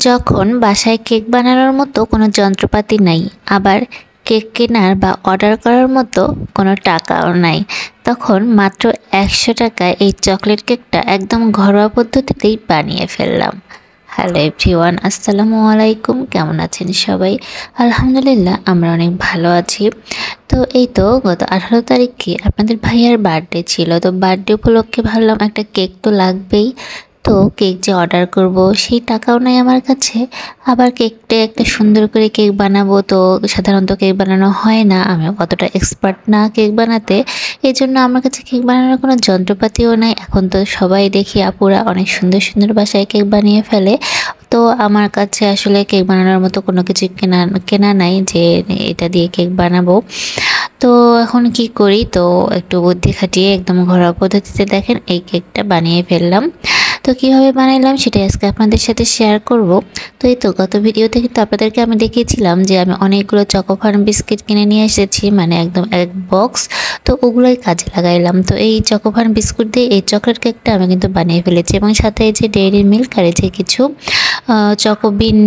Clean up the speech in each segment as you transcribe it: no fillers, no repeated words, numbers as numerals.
যখন বাসায় কেক বানানোর মতো কোনো যন্ত্রপাতি নাই, আবার কেক কেনার বা অর্ডার করার মতো কোনো টাকাও নাই, তখন মাত্র 100 টাকায় এই চকলেট কেকটা একদম ঘরোয়া পদ্ধতিতেই বানিয়ে ফেললাম। হ্যালো এভরিওয়ান, আসসালামু আলাইকুম। কেমন আছেন সবাই? আলহামদুলিল্লাহ, আমরা অনেক ভালো আছি। তো এই তো গত 18 তারিখে আপনাদের ভাইয়ার বার্থডে ছিল। তো বার্থডে উপলক্ষে ভাবলাম একটা কেক তো লাগবেই। তো কেক যে অর্ডার করব সেই টাকাও নাই আমার কাছে, আবার কেকটা একটা সুন্দর করে কেক বানাবো, তো সাধারণত কেক বানানো হয় না, আমি অতটা এক্সপার্ট না কেক বানাতে। এই জন্য আমার কাছে কেক বানানোর কোনো যন্ত্রপাতিও নাই। এখন তো সবাই দেখি আপুরা অনেক সুন্দর সুন্দর বাসায় কেক বানিয়ে ফেলে, তো আমার কাছে আসলে কেক বানানোর মতো কোনো কিছু কেনা নাই যে এটা দিয়ে কেক বানাবো। তো এখন কি করি, তো একটু বুদ্ধি খাটিয়ে একদম ঘরোয়া পদ্ধতিতে দেখেন এই কেকটা বানিয়ে ফেললাম। তো কিভাবে বানাইলাম সেটাই আজকে আপনাদের সাথে শেয়ার করব। তো এই তো গত ভিডিওতে কিন্তু আপনাদেরকে আমি দেখিয়েছিলাম যে আমি অনেকগুলো চকো ফার্ম বিস্কিট কিনে নিয়ে এসেছি, মানে একদম এক বক্স। তো ওগুলোই কাজে লাগাইলাম। তো এই চকো ফার্ম বিস্কুট দিয়ে এই চকলেট কেকটা আমি কিন্তু বানিয়ে ফেলেছি, এবং সাথে এই যে ডেইরি মিল্ক আর এই যে কিছু চকো বিন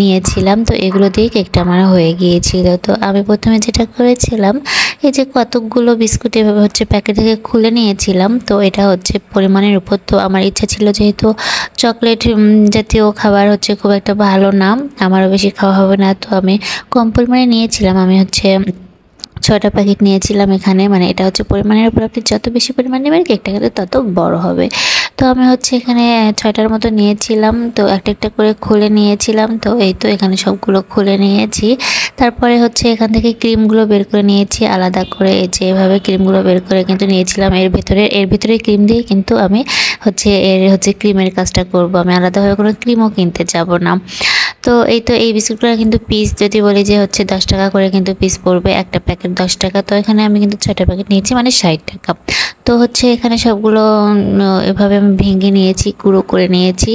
নিয়েছিলাম। তো এগুলো দিয়ে কেকটা আমার হয়ে গিয়েছিল। তো আমি প্রথমে যেটা করেছিলাম, এই যে কতকগুলো বিস্কুট এভাবে হচ্ছে প্যাকেট থেকে খুলে নিয়েছিলাম। তো এটা হচ্ছে পরিমাণের উপর, তো আমার ইচ্ছা ছিল যেহেতু চকলেট জাতীয় খাবার হচ্ছে খুব একটা ভালো না, আমারও বেশি খাওয়া হবে না, তো আমি কম পরিমাণে নিয়েছিলাম। আমি হচ্ছে 6টা প্যাকেট নিয়েছিলাম এখানে, মানে এটা হচ্ছে পরিমাণের উপর, আপনি যত বেশি পরিমাণ নেবেন কেকটা কিন্তু তত বড় হবে। তো আমি হচ্ছে এখানে 6টার মতো নিয়েছিলাম, তো একটা একটা করে খুলে নিয়েছিলাম। তো এই তো এখানে সবগুলো খুলে নিয়েছি। তারপরে হচ্ছে এখান থেকে ক্রিমগুলো বের করে নিয়েছি আলাদা করে, এই যে এভাবে ক্রিমগুলো বের করে কিন্তু নিয়েছিলাম। এর ভিতরে ক্রিম দিয়ে কিন্তু আমি হচ্ছে ক্রিমের কাজটা করব, আমি আলাদাভাবে কোনো ক্রিমও কিনতে যাব না। তো এই তো এই বিস্কুটগুলো কিন্তু পিস যদি বলি যে হচ্ছে 10 টাকা করে কিন্তু পিস পড়বে, একটা প্যাকেট 10 টাকা। তো এখানে আমি কিন্তু 6টা প্যাকেট নিয়েছি, মানে 60 টাকা। তো হচ্ছে এখানে সবগুলো এভাবে আমি ভেঙে নিয়েছি, গুঁড়ো করে নিয়েছি।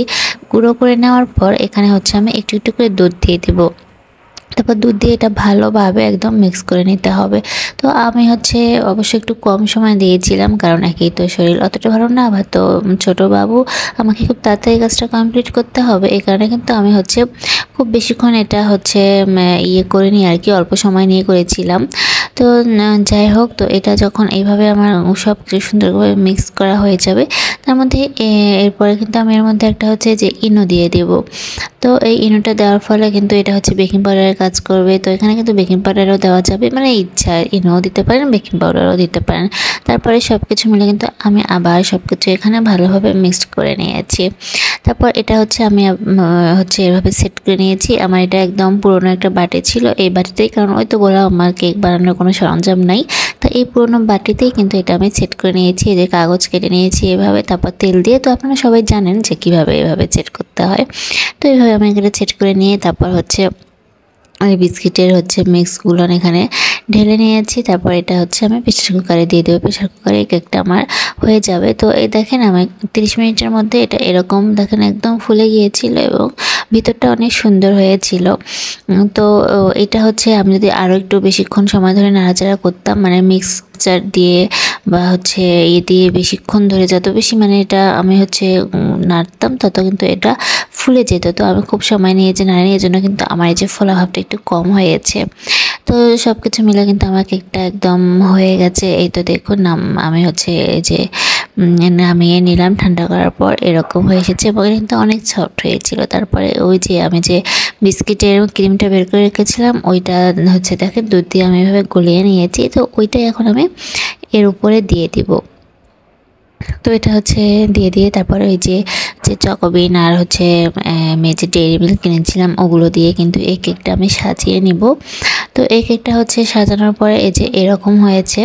গুঁড়ো করে নেওয়ার পর এখানে হচ্ছে আমি একটু একটু করে দুধ দিয়ে দেবো। তারপর দুধ দিয়ে এটা ভালোভাবে একদম মিক্স করে নিতে হবে। তো আমি হচ্ছে অবশ্যই একটু কম সময় দিয়েছিলাম, কারণ একেই তো শরীর অতটা ভালো না, আবার তো ছোটো বাবু, আমাকে খুব তাড়াতাড়ি কাজটা কমপ্লিট করতে হবে। এই কারণে কিন্তু আমি হচ্ছে খুব বেশিক্ষণ এটা হচ্ছে করিনি আর কি, অল্প সময় নিয়ে করেছিলাম। তো যাই হোক, তো এটা যখন এইভাবে আমার সব কিছু সুন্দরভাবে মিক্স করা হয়ে যাবে, তার মধ্যে এরপরে কিন্তু আমি এর মধ্যে একটা হচ্ছে যে ইনো দিয়ে দেবো। তো এই ইনোটা দেওয়ার ফলে কিন্তু এটা হচ্ছে বেকিং পাউডারের কাজ করবে। তো এখানে কিন্তু বেকিং পাউডারও দেওয়া যাবে, মানে ইচ্ছা ইনোও দিতে পারেন, বেকিং পাউডারও দিতে পারেন। তারপরে সব কিছু মিলে কিন্তু আমি আবার সব কিছু এখানে ভালোভাবে মিক্সড করে নিয়েছি। তারপর এটা হচ্ছে আমি হচ্ছে এভাবে সেট করে নিয়েছি। আমার এটা একদম পুরোনো একটা বাটি ছিল, এই বাটিতেই, কারণ ওই তো বললাম আমার কেক বানানোর কোনো সরঞ্জাম নাই, তো এই পুরোনো বাটিতেই কিন্তু এটা আমি সেট করে নিয়েছি। এই যে কাগজ কেটে নিয়েছি এভাবে, তারপর তেল দিয়ে, তো আপনারা সবাই জানেন যে কীভাবে এভাবে সেট করতে হয়। তো এইভাবে আমি এখানে সেট করে নিয়ে তারপর হচ্ছে ওই বিস্কিটের হচ্ছে মিক্সগুলো এখানে ঢেলে নিয়েছি। তারপর এটা হচ্ছে আমি প্রেসার কুকারে দিয়ে দেবো। প্রেসার কুকারে এই কেকটা আমার হয়ে যাবে। তো এই দেখেন আমি 30 মিনিটের মধ্যে এটা এরকম দেখেন একদম ফুলে গিয়েছিল, এবং ভিতরটা অনেক সুন্দর হয়েছিল। তো এটা হচ্ছে আমি যদি আরও একটু বেশিক্ষণ সময় ধরে নাড়াচাড়া করতাম, মানে মিক্সচার দিয়ে বা হচ্ছে দিয়ে বেশিক্ষণ ধরে, যত বেশি মানে এটা আমি হচ্ছে নাড়তাম তত কিন্তু এটা ফুলে যেত। তো আমি খুব সময় নিয়েছি নাড়ানোর, এই জন্য কিন্তু আমার এই যে ফোলা ভাবটা একটু কম হয়েছে। তো সব কিছু মিলে কিন্তু আমার কেকটা একদম হয়ে গেছে। এই তো দেখুন আমি হচ্ছে এই যে নামিয়ে নিলাম ঠান্ডা করার পর, এরকম হয়ে এসেছে, এবং কিন্তু অনেক সফট হয়েছিল। তারপরে ওই যে আমি যে বিস্কিটের ক্রিমটা বের করে রেখেছিলাম, ওইটা হচ্ছে দেখেন দুধ দিয়ে আমি এভাবে গলিয়ে নিয়েছি। তো ওইটাই এখন আমি এর উপরে দিয়ে দিব। তো এটা হচ্ছে দিয়ে তারপরে ওই যে চকোবিন আর হচ্ছে আমি যে ডেইরি মিল্ক কিনেছিলাম ওগুলো দিয়ে কিন্তু এই কেকটা আমি সাজিয়ে নিব। তো এই কেকটা হচ্ছে সাজানোর পরে এই যে এরকম হয়েছে,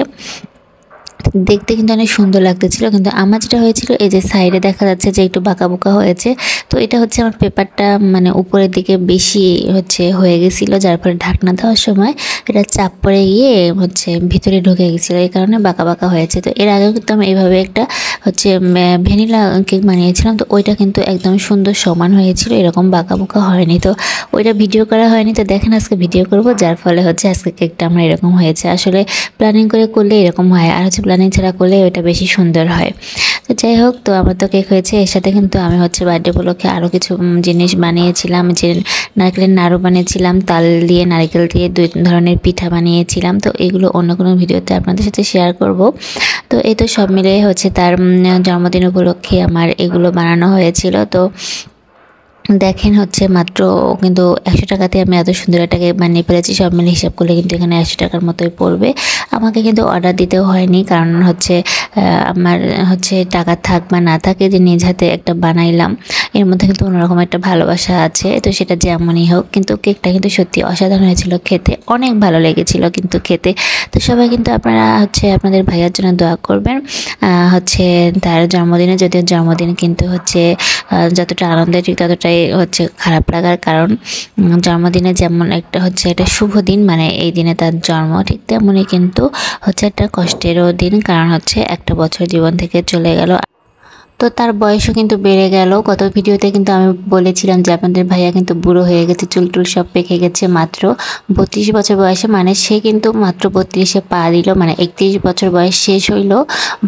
দেখতে কিন্তু অনেক সুন্দর লাগতেছিল। কিন্তু আমার যেটা হয়েছিল, এই যে সাইডে দেখা যাচ্ছে যে একটু বাঁকা বোকা হয়েছে। তো এটা হচ্ছে আমার পেপারটা মানে উপরের দিকে বেশি হচ্ছে হয়ে গেছিলো, যার ফলে ঢাকনা দেওয়ার সময় এটা চাপ পড়ে গিয়ে হচ্ছে ভিতরে ঢুকে গেছিলো, এই কারণে বাঁকা বাঁকা হয়েছে। তো এর আগেও কিন্তু আমি এইভাবে একটা হচ্ছে ভ্যানিলা কেক বানিয়েছিলাম, তো ওইটা কিন্তু একদম সুন্দর সমান হয়েছিল, এরকম বাঁকা বোকা হয়নি। তো ওইটা ভিডিও করা হয়নি, তো দেখেন আজকে ভিডিও করব, যার ফলে হচ্ছে আজকে কেকটা আমার এরকম হয়েছে। আসলে প্ল্যানিং করে করলে এরকম হয়, আর হচ্ছে ফুলদানি ছাড়া করলে ওটা বেশি সুন্দর হয়। তো যাই হোক, তো আমার তো কেক হয়েছে, এর সাথে কিন্তু আমি বার্থডে উপলক্ষে আরও কিছু জিনিস বানিয়েছিলাম, যে নারকেলের নাড়ু বানিয়েছিলাম, তাল দিয়ে নারকেল দিয়ে 2 ধরনের পিঠা বানিয়েছিলাম। তো এগুলো অন্য কোনো ভিডিওতে আপনাদের সাথে শেয়ার করব। তো এই তো সব মিলে তার জন্মদিন উপলক্ষে আমার এগুলো বানানো হয়েছিল। তো দেখেন মাত্র কিন্তু 100 টাকাতে আমি এত সুন্দর একটা কেক বানিয়ে ফেলেছি। সব মিলে হিসাব করলে কিন্তু এখানে 100 টাকার মতোই পড়বে। আমাকে কিন্তু অর্ডার দিতেও হয়নি, কারণ আমার টাকা থাক বা না থাকে, যে নিজ হাতে একটা বানাইলাম, এর মধ্যে কিন্তু অন্যরকম একটা ভালোবাসা আছে। তো সেটা যেমনই হোক, কিন্তু কেকটা কিন্তু সত্যি অসাধারণ হয়েছিল, খেতে অনেক ভালো লেগেছিল কিন্তু খেতে। তো সবাই কিন্তু আপনারা আপনাদের ভাইয়ার জন্য দোয়া করবেন। তার জন্মদিনে, যদিও জন্মদিন কিন্তু যতটা আনন্দের ঠিক ততটাই খারাপ লাগার, কারণ জন্মদিনে যেমন একটা শুভ দিন, মানে এই দিনে তার জন্ম, ঠিক তেমনই কিন্তু একটা কষ্টেরও দিন, কারণ একটা বছর জীবন থেকে চলে গেল। তো তার বয়সও কিন্তু বেড়ে গেল। গত ভিডিওতে কিন্তু আমি বলেছিলাম যে আপনাদের ভাইয়া কিন্তু বুড়ো হয়ে গেছে, চুল টুল সব পেকে গেছে। মাত্র 32 বছর বয়সে, মানে সে কিন্তু মাত্র 32-এ পা দিল, মানে 31 বছর বয়স শেষ হইল,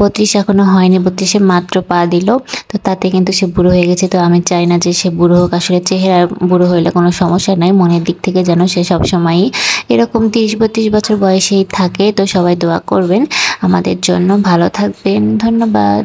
32 এখনো হয়নি, 32-এ মাত্র পা দিল। তো তাতে কিন্তু সে বুড়ো হয়ে গেছে। তো আমি চাই না যে সে বুড়ো হোক, আসলে চেহারা বুড়ো হইলে কোনো সমস্যা নাই, মনের দিক থেকে যেন সে সবসময়ই এরকম 30-32 বছর বয়সেই থাকে। তো সবাই দোয়া করবেন আমাদের জন্য, ভালো থাকবেন, ধন্যবাদ।